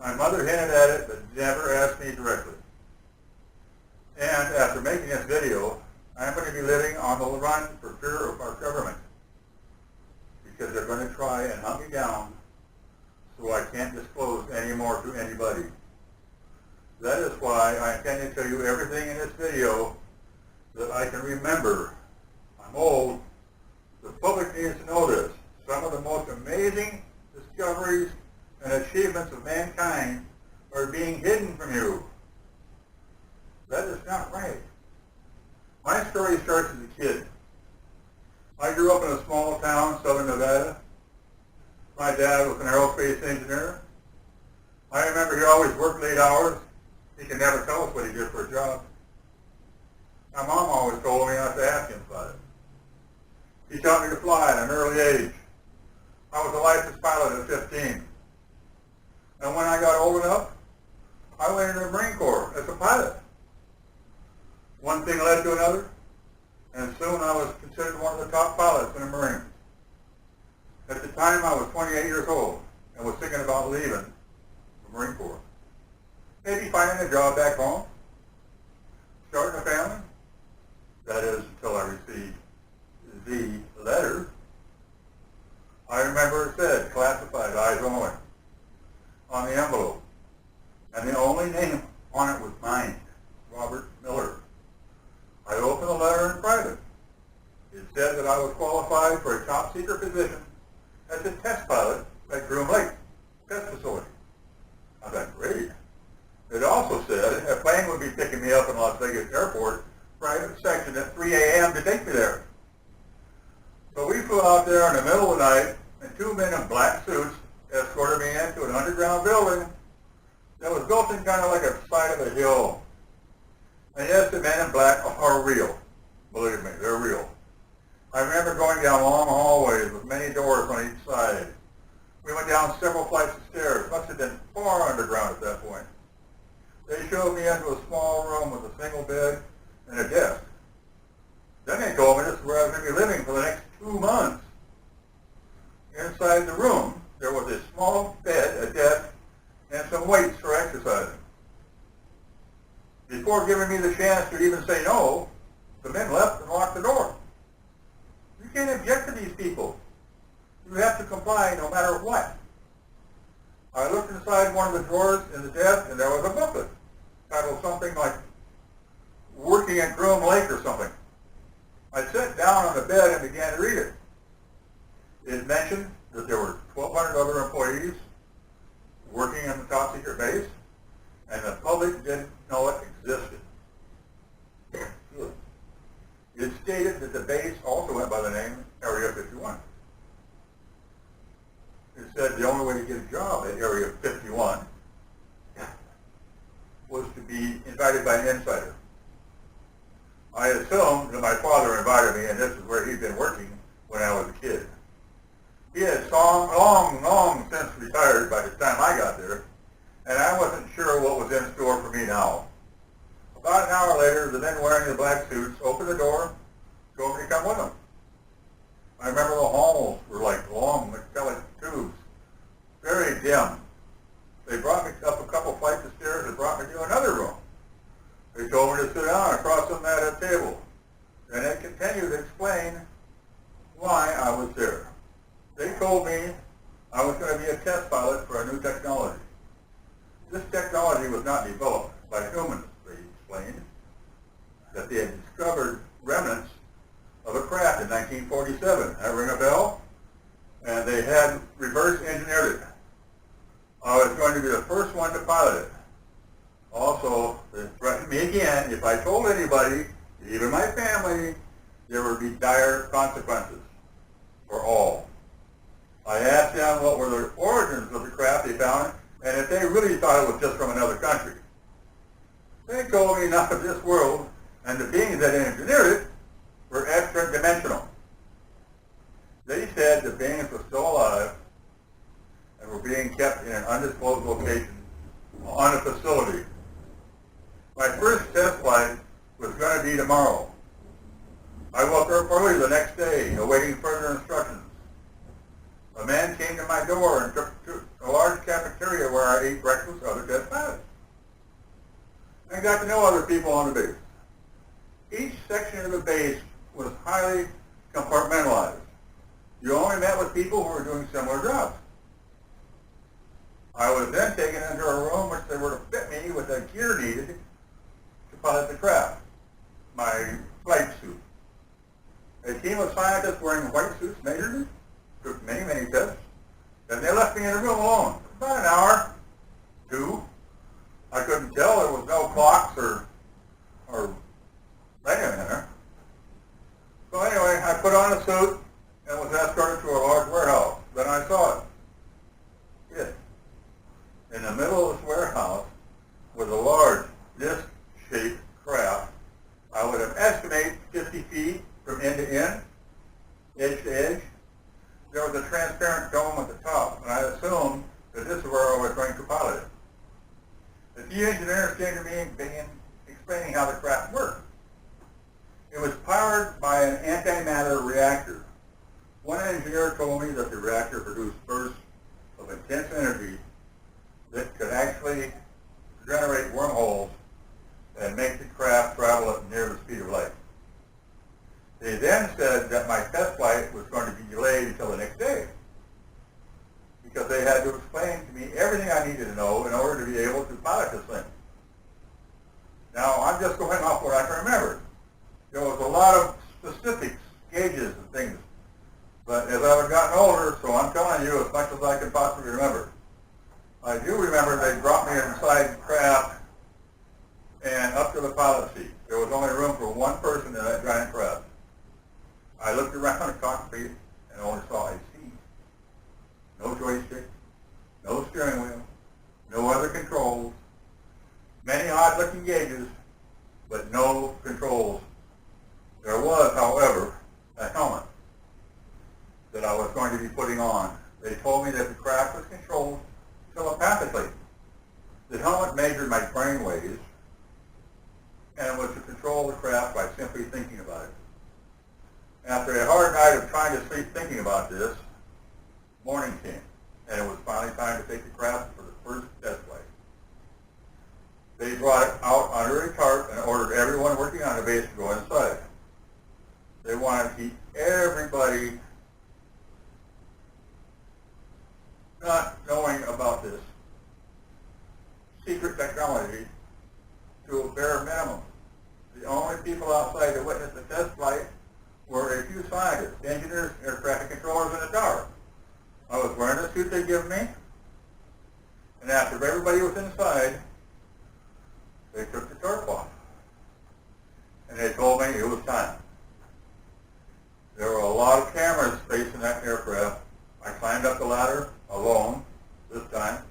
My mother hinted at it, but never asked me directly. And after making this video, I'm going to be living on the run for fear of our government, because they're going to try and hunt me down so I can't disclose anymore to anybody. That is why I intend to tell you everything in this video that I can remember. I'm old. The public needs to know this. Some of the most amazing discoveries and achievements of mankind are being hidden from you. That is not right. My story starts as a kid. I grew up in a small town, southern Nevada. My dad was an aerospace engineer. I remember he always worked late hours. He could never tell us what he did for a job. My mom always told me not to ask him about it. He taught me to fly at an early age. I was a licensed pilot at 15. And when I got old enough, I went into the Marine Corps as a pilot. One thing led to another, and soon I was considered one of the top pilots in the Marines. At the time, I was 28 years old and was thinking about leaving the Marine Corps. Maybe finding a job back home, starting a family. That is, until I received the letter. I remember it said, classified, eyes only, on the envelope. And the only name on it was mine, Robert Miller. I opened the letter in private. It said that I was qualified for a top secret position as a test pilot at Groom Lake Test Facility. I thought, great. It also said a plane would be picking me up in Las Vegas Airport, private section at 3 a.m. to take me there. So we flew out there in the middle of the night, and two men in black suits escorted me into an underground building that was built in kind of like a side of a hill. And yes, the men in black are real. Believe me, they're real. I remember going down long hallways with many doors on each side. We went down several flights of stairs. Must have been far underground at that point. They showed me into a small room with a single bed and a desk. Then they told me this is where I was going to be living for the next 2 months. Inside the room, there was a small bed, a desk, and some weights for exercising. Before giving me the chance to even say no, the men left and locked the door. You can't object to these people. You have to comply no matter what. I looked inside one of the drawers in the desk, and there was a booklet titled something like Working at Groom Lake or something. I sat down on the bed and began to read it. It mentioned that there were 1,200 other employees working in the top secret base, and the public didn't know it existed. It stated that the base also went by the name Area 51. It said the only way to get a job at Area 51 was to be invited by an insider. I assumed that my father invited me, and this is where he'd been working when I was a kid. He had long since retired by the time I got there, and I wasn't sure what was in store for me now. About an hour later, the men wearing the black suits opened the door, told me to come with them. I remember the halls were like long metallic tubes, very dim. They brought me up a couple flights of stairs and brought me to another room. They told me to sit down across from that table. And they continued to explain why I was there. They told me I was going to be a test pilot for a new technology. This technology was not developed by humans, they explained, that they had discovered remnants of a craft in 1947. That ring a bell? And they had reverse engineered it. I was going to be the first one to pilot it. Also, they threatened me again, if I told anybody, even my family, there would be dire consequences for all. I asked them what were the origins of the craft they found, and if they really thought it was just from another country. They told me not of this world, and the beings that engineered it were extra-dimensional. They said the beings were still alive and were being kept in an undisclosed location on a facility. My first test flight was going to be tomorrow. I woke up early the next day, awaiting further instructions. A man came to my door and took a large cafeteria where I ate breakfast with other dead pilots. I got to know other people on the base. Each section of the base was highly compartmentalized. You only met with people who were doing similar jobs. I was then taken into a room which they were to fit me with the gear needed to pilot the craft, my flight suit. A team of scientists wearing white suits measured me, took many, many tests, and they left me in the room alone for about an hour, two. I couldn't tell, there was no clocks or anything in there. So anyway, I put on a suit and was escorted to a large warehouse. Then I saw it. In the middle of this warehouse was a large disc-shaped craft. I would have estimated 50 feet from end to end, edge to edge. There was a transparent dome at the top, and I assumed that this is where I was going to pilot it. The few engineers came to me and began explaining how the craft worked. It was powered by an antimatter reactor. One engineer told me that the reactor produced bursts of intense energy that could actually generate wormholes and make the craft travel at near the speed of light. They then said that my test flight was going to be delayed until the next day because they had to explain to me everything I needed to know in order to be able to pilot this thing. Now, I'm just going off what I can remember. There was a lot of specifics, gauges and things, but as I've gotten older, so I'm telling you as much as I can possibly remember. I do remember they brought me inside the craft and up to the pilot seat. There was only room for one person in that giant craft. I looked around the cockpit and only saw a seat. No joystick, no steering wheel, no other controls, many odd-looking gauges, but no controls. There was, however, a helmet that I was going to be putting on. They told me that the craft was controlled telepathically. The helmet measured my brain waves and was to control the craft by simply thinking about it. After a hard night of trying to sleep thinking about this, morning came, and it was finally time to take the craft for the first test flight. They brought it out under a tarp and ordered everyone working on the base to go inside. They wanted to keep everybody not knowing about this secret technology to a bare minimum. The only people outside to witness the test flight were a few scientists, engineers, air traffic controllers in the tower. I was wearing the suit they'd given me, and after everybody was inside, they took the tarp off. And they told me it was time. There were a lot of cameras facing that aircraft. I climbed up the ladder alone, this time,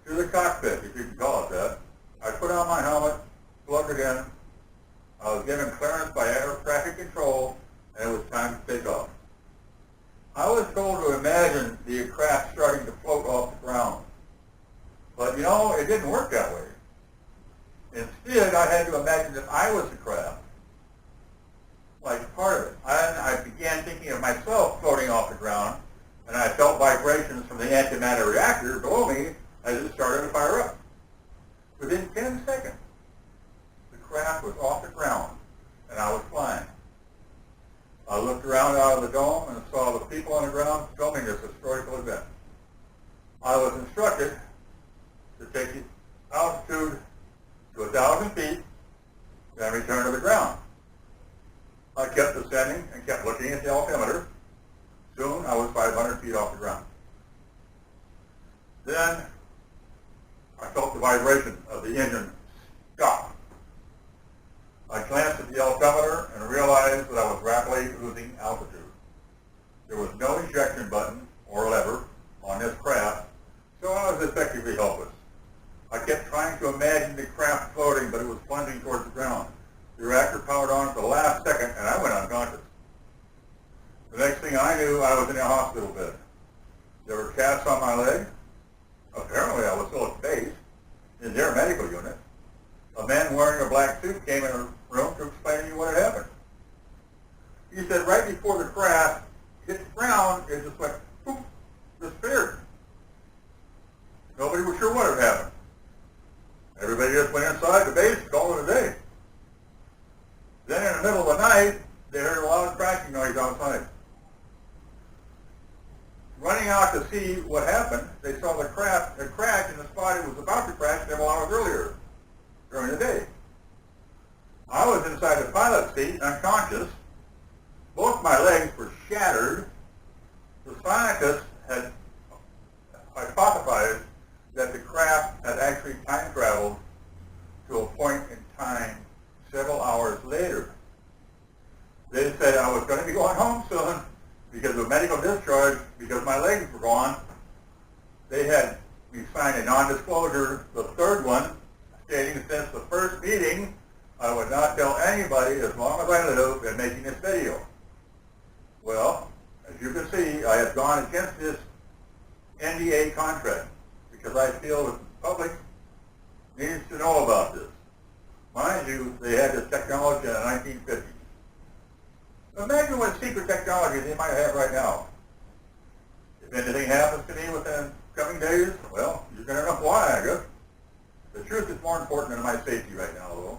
to the cockpit, if you can call it that. I put on my helmet, plugged it in. I was given clearance by air traffic control, and it was time to take off. I was told to imagine the craft starting to float off the ground. But you know, it didn't work that way. Instead, I had to imagine that I was the craft, like part of it. I began thinking of myself floating off the ground, and I felt vibrations from the antimatter reactor below me as it started to fire up. Within 10 seconds, the craft was off the ground, and I was flying. I looked around out of the dome and saw the people on the ground filming this historical event. I was instructed to take the altitude to 1,000 feet, then return to the ground. I kept descending and kept looking at the altimeter. Soon I was 500 feet off the ground. Then I felt the vibration of the engine stop. I glanced at the altimeter and realized that I was rapidly losing altitude. There was no ejection button or lever on this craft, so I was effectively helpless. I kept trying to imagine the craft floating, but it was plunging towards the ground. The reactor powered on at the last second, and I went unconscious. The next thing I knew, I was in a hospital bed. There were casts on my leg. Apparently, I was still at the base, in their medical unit. A man wearing a black suit came in the room to explain to me what had happened. He said right before the craft hit the ground, it just went, poof, disappeared. Nobody was sure what had happened. Everybody just went inside the base and called it a day. Then in the middle of the night, they heard a loud cracking noise outside. Running out to see what happened, they saw the craft had crashed in the spot it was about to crash several hours earlier during the day. I was inside the pilot seat, unconscious. Both my legs were shattered. The scientists had hypothesized that the craft had actually time traveled to a point in time several hours later. They said I was going to be going home soon because of medical discharge, because my legs were gone. They had me sign a non-disclosure, the third one, stating since the first meeting, I would not tell anybody as long as I live in making this video. Well, as you can see, I have gone against this NDA contract because I feel that the public needs to know about this. Mind you, they had this technology in the 1950s. Imagine what secret technology they might have right now. If anything happens to me within coming days, well, you're going to know why, I guess. The truth is more important than my safety right now, though.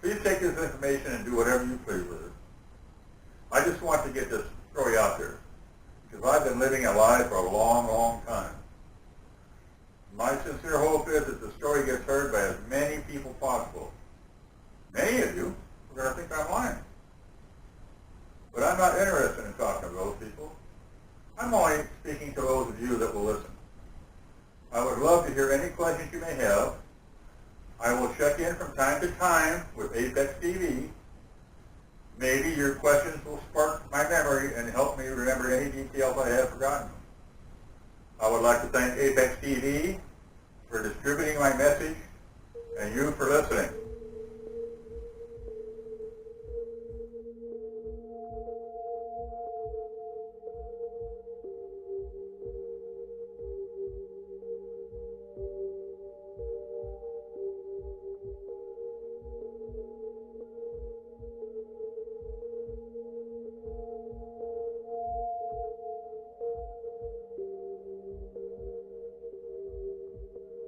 Please take this information and do whatever you please with it. I just want to get this story out there because I've been living a lie for a long, long time. My sincere hope is that the story gets heard by as many people possible. Many of you are going to think I'm lying. But I'm not interested in talking to those people. I'm only speaking to those of you that will listen. I would love to hear any questions you may have. I will check in from time to time with Apex TV. Maybe your questions will spark my memory and help me remember any details I have forgotten. I would like to thank Apex TV for distributing my message and you for listening.